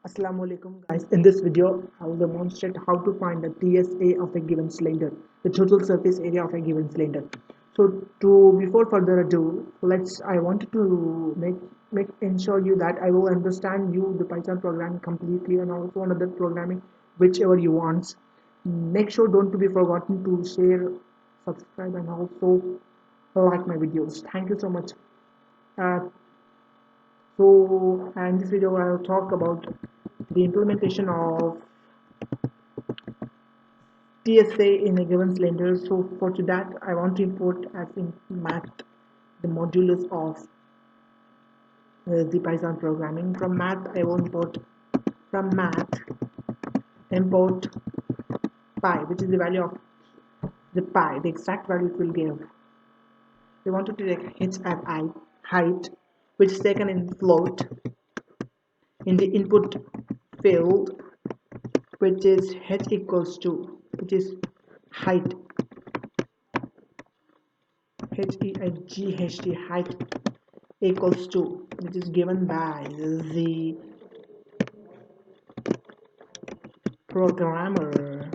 Assalamualaikum guys. In this video, I will demonstrate how to find the TSA of a given cylinder, the total surface area of a given cylinder. So before further ado, I wanted to make ensure you that I will understand you the Python programming completely and also another programming whichever you want. Make sure don't to be forgotten to share, subscribe and also like my videos. Thank you so much. Uh, in this video, I will talk about the implementation of TSA in a given cylinder. So for that, I want to import as in math the modulus of the Python programming. From math, I will import pi, which is the value of the pi, the exact value it will give. We want to take h as height, which is taken in float in the input field, which is h equals to, which is height, height, height equals to, which is given by the programmer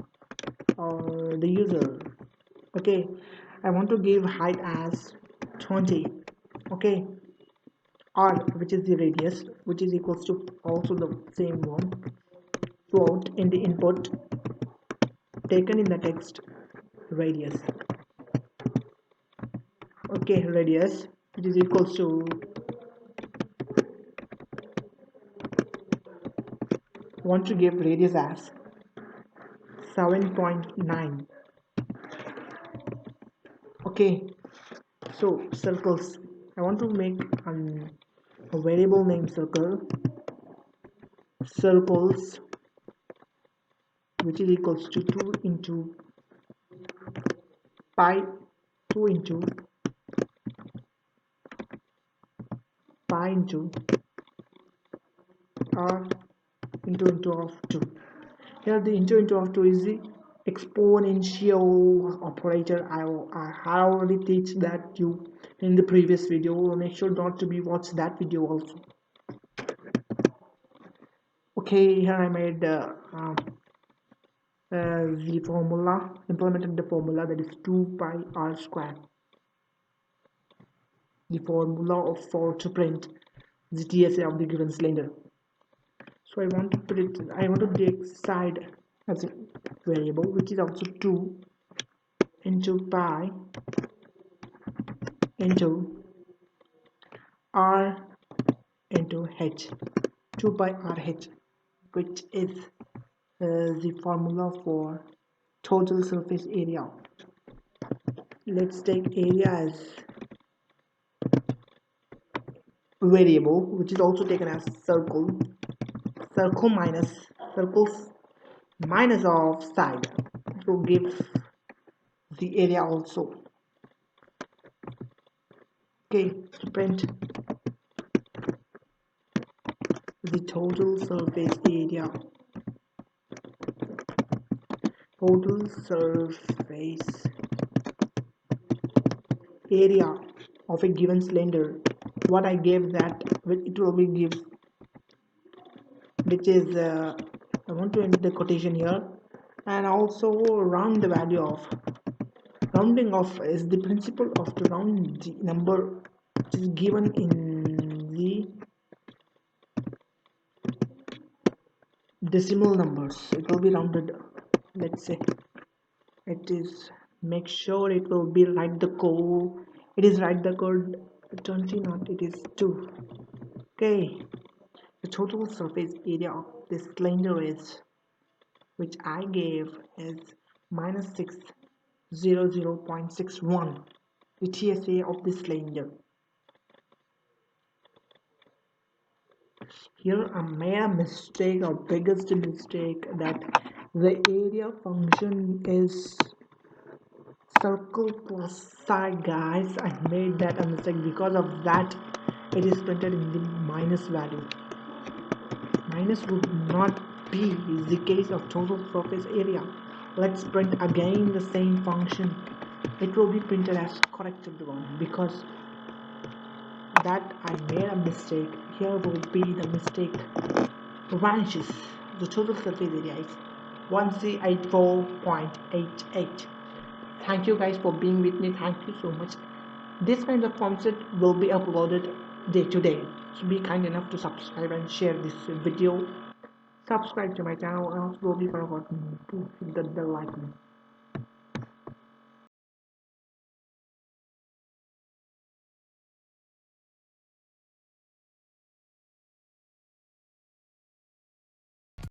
or the user. Okay, I want to give height as 20. Okay, r, which is the radius, which is equals to also the same one, float in the input taken in the text, radius. Okay, radius, which is equals to want to give radius as 7.9. Okay, so circles, I want to make a variable name circles, which is equals to 2 into pi, 2 into pi into r into of 2. Here the into of 2 is the exponential operator. I already teach that you in the previous video. Make sure not to be watch that video also. Okay, here I made the formula, implemented the formula, that is 2 pi r square, the formula for to print the TSA of the given cylinder. So I want to take side as a variable, which is also 2 into pi into r into h, 2 pi r h, which is the formula for total surface area. Let's take area as variable, which is also taken as circles minus of side to give the area also. Okay, to print the total surface area, of a given cylinder, what I gave that it will be give, which is I want to enter the quotation here, and also round the value of rounding off is the principle of the round the number which is given in the decimal numbers. It will be rounded. Let's say it is, make sure it will be write the code. It is write the code 20, not it is 2. Okay, the total surface area of this cylinder is, which I gave, is minus 600.61, the TSA of this cylinder. Here I made a mistake, or biggest mistake, that the area function is circle plus side. Guys, I made that a mistake. Because of that, it is printed in the minus value. Minus would not be the case of total surface area. Let's print again the same function. It will be printed as corrected one, because that I made a mistake. Here will be the mistake. vanishes. The total surface area is 1384.88. Thank you guys for being with me. Thank you so much. This kind of concept will be uploaded day to day. So be kind enough to subscribe and share this video. Subscribe to my channel and also don't be forgotten to hit the bell icon.